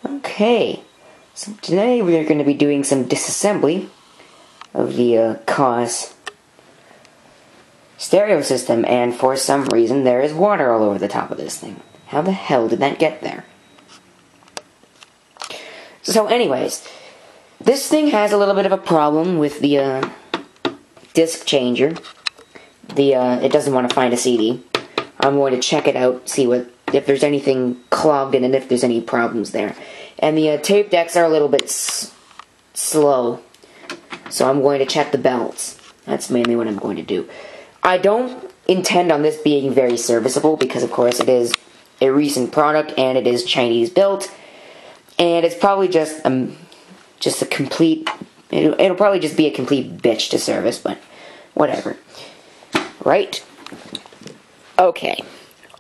Okay, so today we are going to be doing some disassembly of the Koss stereo system, and for some reason there is water all over the top of this thing. How the hell did that get there? So anyways, this thing has a little bit of a problem with the disc changer. It doesn't want to find a CD. I'm going to check it out, see if there's anything clogged in it, if there's any problems there. And the tape decks are a little bit slow, so I'm going to check the belts. That's mainly what I'm going to do. I don't intend on this being very serviceable because, of course, it is a recent product and it is Chinese built, and it's probably just a complete. It'll probably just be a complete bitch to service, but whatever. Right? Okay.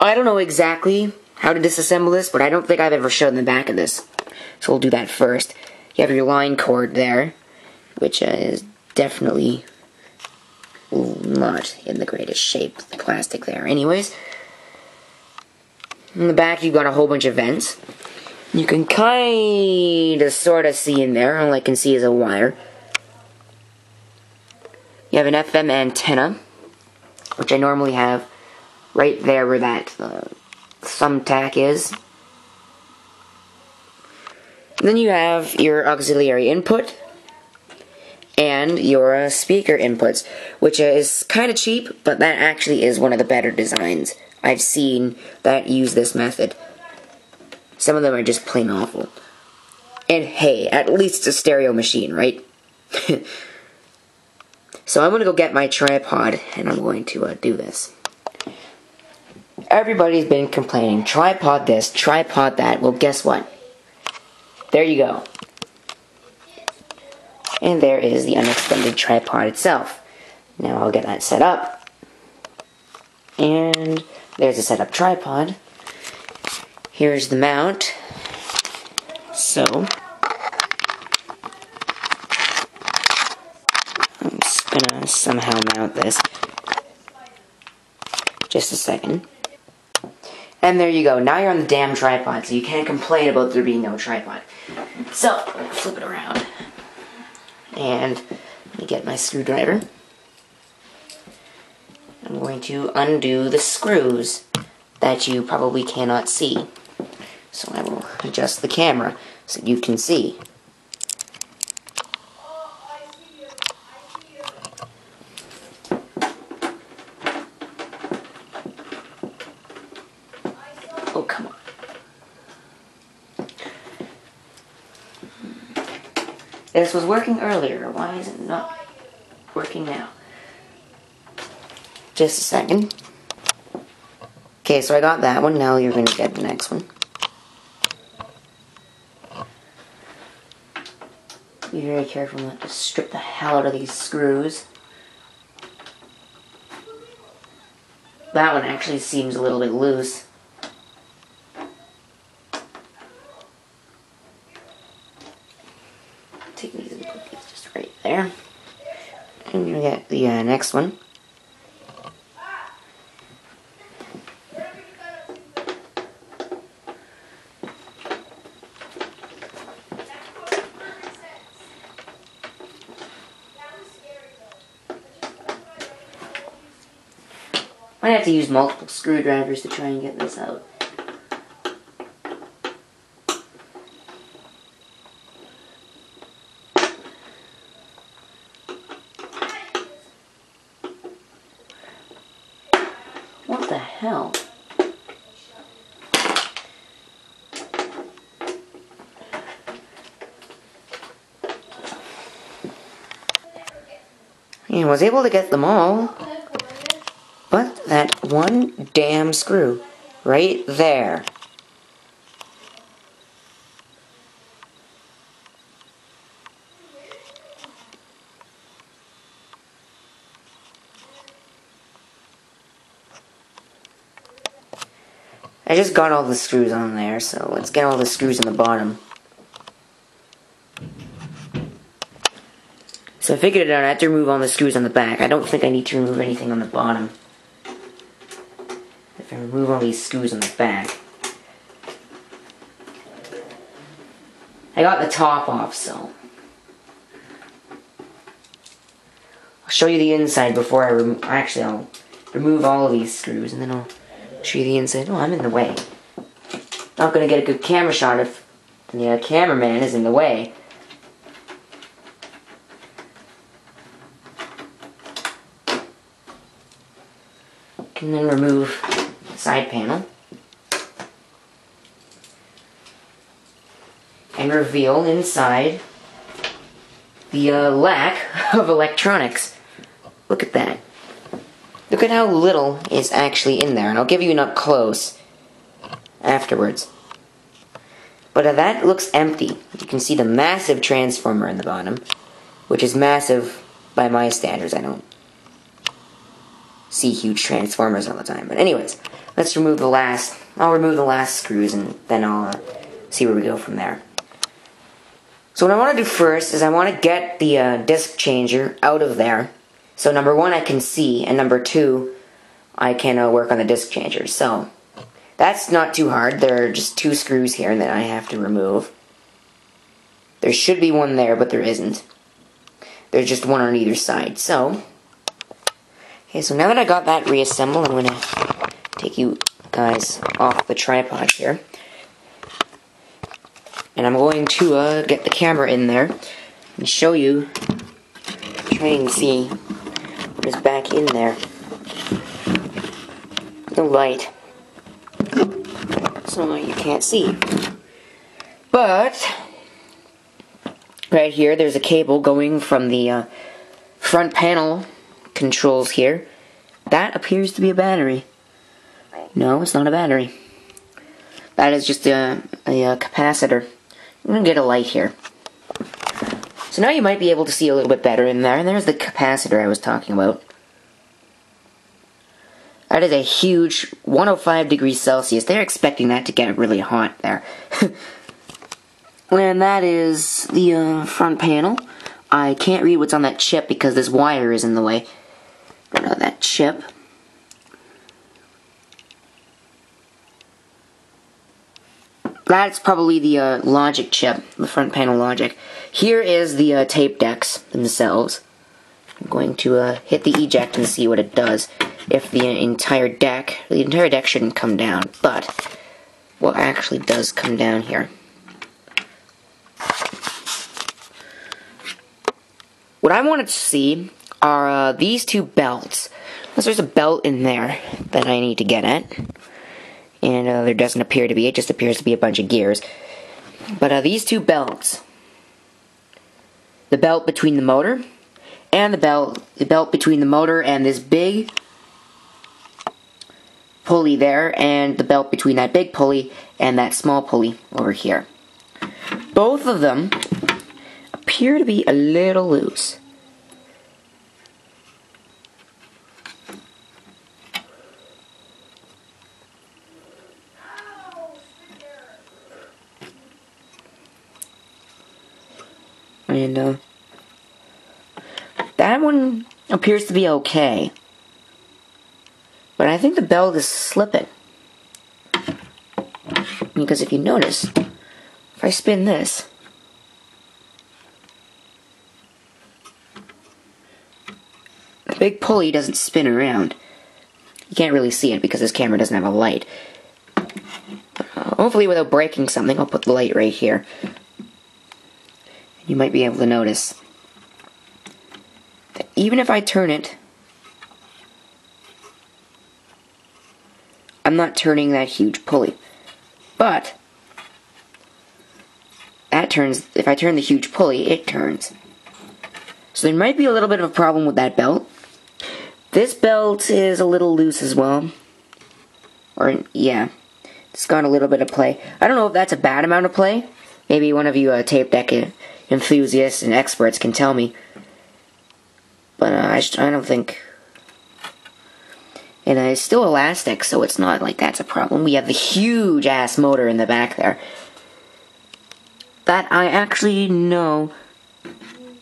I don't know exactly how to disassemble this, but I don't think I've ever shown the back of this. So we'll do that first. You have your line cord there, which is definitely not in the greatest shape, the plastic there. Anyways, in the back you've got a whole bunch of vents. You can kind of sort of see in there. All I can see is a wire. You have an FM antenna, which I normally have right there where that thumbtack is. Then you have your auxiliary input and your speaker inputs, which is kind of cheap, but that actually is one of the better designs I've seen that use this method. Some of them are just plain awful. And hey, at least it's a stereo machine, right? So I'm going to go get my tripod, and I'm going to do this. Everybody's been complaining, tripod this, tripod that. Well, guess what? There you go. And there is the unextended tripod itself. Now I'll get that set up. And there's a setup tripod. Here's the mount. So I'm just gonna somehow mount this. Just a second. And there you go. Now you're on the damn tripod, so you can't complain about there being no tripod. So, I'm going to flip it around. And let me get my screwdriver. I'm going to undo the screws that you probably cannot see. So I will adjust the camera so you can see. Oh, come on. This was working earlier. Why is it not working now? Just a second. Okay, so I got that one. Now you're going to get the next one. Be very careful not to strip the hell out of these screws. That one actually seems a little bit loose. Take these and put these just right there. And you get the next one. I have to use multiple screwdrivers to try and get this out. What the hell? I was able to get them all, but that one damn screw right there. I just got all the screws on there, so let's get all the screws on the bottom. So I figured it out. I have to remove all the screws on the back. I don't think I need to remove anything on the bottom. If I remove all these screws on the back. I got the top off, so I'll show you the inside before I I'll remove all of these screws, and then I'll show you the inside. Oh, I'm in the way. Not gonna get a good camera shot if the cameraman is in the way. And then remove the side panel. And reveal inside the lack of electronics. Look at that. Look at how little is actually in there. And I'll give you an up close afterwards. But that looks empty. You can see the massive transformer in the bottom, which is massive by my standards. I don't see huge transformers all the time. But anyways, let's remove the last. I'll remove the last screws, and then I'll see where we go from there. So what I want to do first is I want to get the disc changer out of there. So number one, I can see, and number two, I can work on the disc changer. So that's not too hard. There are just 2 screws here that I have to remove. There should be one there, but there isn't. There's just one on either side. So, okay, so now that I got that reassembled, I'm going to take you guys off the tripod here. And I'm going to get the camera in there and show you, trying to see what is back in there. No light, so you can't see. But right here, there's a cable going from the front panel controls here. That appears to be a battery. No, it's not a battery. That is just a capacitor. I'm going to get a light here. So now you might be able to see a little bit better in there. And there's the capacitor I was talking about. That is a huge 105 degrees Celsius. They're expecting that to get really hot there. And that is the front panel. I can't read what's on that chip because this wire is in the way. That chip. That's probably the logic chip, the front panel logic. Here is the tape decks themselves. I'm going to hit the eject and see what it does. If the entire deck shouldn't come down, but what actually does come down here. What I wanted to see are these 2 belts. Unless there's a belt in there that I need to get at. And there doesn't appear to be. It just appears to be a bunch of gears. But these 2 belts. The belt between the motor. And the belt between the motor and this big pulley there. And the belt between that big pulley and that small pulley over here. Both of them appear to be a little loose. And that one appears to be okay. But I think the belt is slipping. Because if you notice, if I spin this, the big pulley doesn't spin around. You can't really see it because this camera doesn't have a light. Hopefully without breaking something, I'll put the light right here. You might be able to notice that even if I turn it, I'm not turning that huge pulley. But that turns, if I turn the huge pulley, it turns. So there might be a little bit of a problem with that belt. This belt is a little loose as well. Or, yeah, it's got a little bit of play. I don't know if that's a bad amount of play. Maybe one of you tape deck enthusiasts and experts can tell me. But I don't think. And it's still elastic, so it's not like that's a problem. We have the huge ass motor in the back there. That I actually know.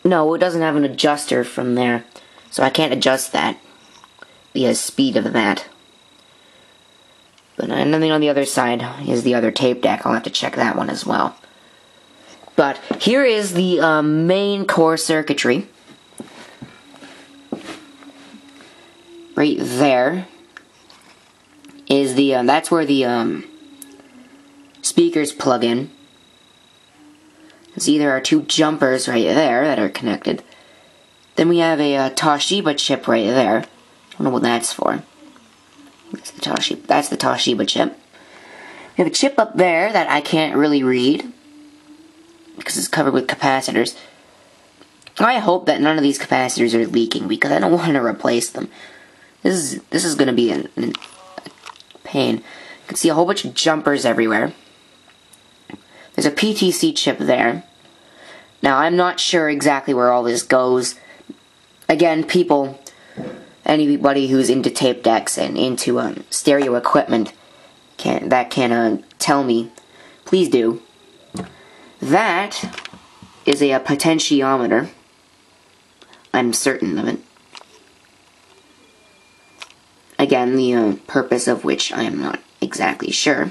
No, it doesn't have an adjuster from there. So I can't adjust that. The speed of that. But nothing on the other side is the other tape deck. I'll have to check that one as well. But here is the main core circuitry. Right there is the, that's where the speakers plug in. See, there are two jumpers right there that are connected. Then we have a Toshiba chip right there. I don't know what that's for. That's the Toshiba chip. We have a chip up there that I can't really read because it's covered with capacitors. I hope that none of these capacitors are leaking because I don't want to replace them. This is going to be a pain. You can see a whole bunch of jumpers everywhere. There's a PTC chip there. Now, I'm not sure exactly where all this goes. Again, anybody who's into tape decks and into stereo equipment can tell me. Please do. That is a potentiometer. I'm certain of it. Again, the purpose of which I am not exactly sure.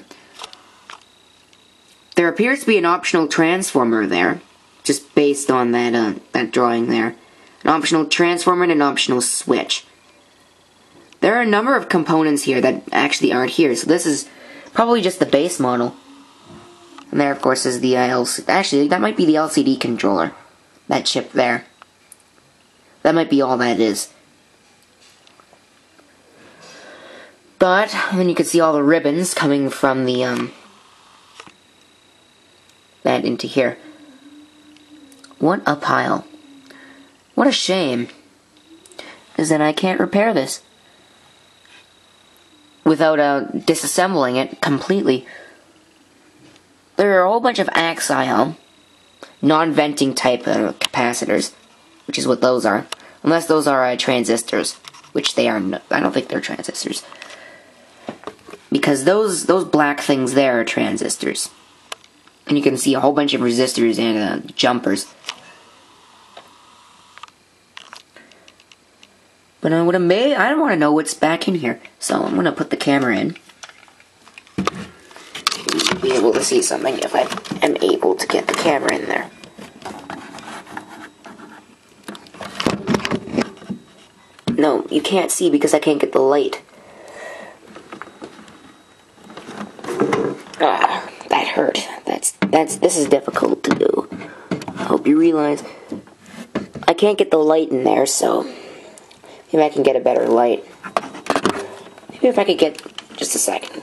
There appears to be an optional transformer there, just based on that drawing there. An optional transformer and an optional switch. There are a number of components here that actually aren't here, so this is probably just the base model. And there, of course, is the LCD. Actually, that might be the LCD controller. That chip there. That might be all that is. But then you can see all the ribbons coming from the that into here. What a pile. What a shame. Is that I can't repair this without disassembling it completely. There are a whole bunch of axial, non-venting type capacitors, which is what those are. Unless those are transistors, which they are. I don't think they're transistors. Because those black things there are transistors. And you can see a whole bunch of resistors and jumpers. But I don't want to know what's back in here. So I'm going to put the camera in. You should be able to see something if I am able to get the camera in there. No, you can't see because I can't get the light. Ah, that hurt. This is difficult to do. I hope you realize I can't get the light in there, so maybe I can get a better light. Maybe if I could get just a second.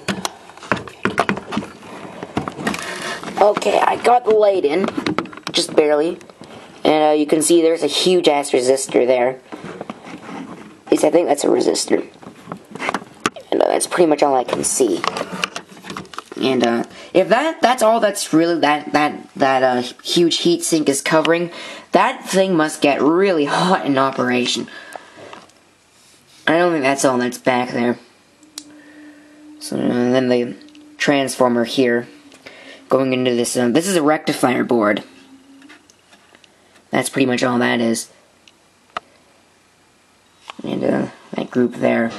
Okay, I got the light in, just barely, and you can see there's a huge ass resistor there. At least I think that's a resistor, and that's pretty much all I can see. And if that's all that's really that huge heat sink is covering, that thing must get really hot in operation. I don't think that's all that's back there. So then the transformer here, going into this. This is a rectifier board. That's pretty much all that is. And that group there.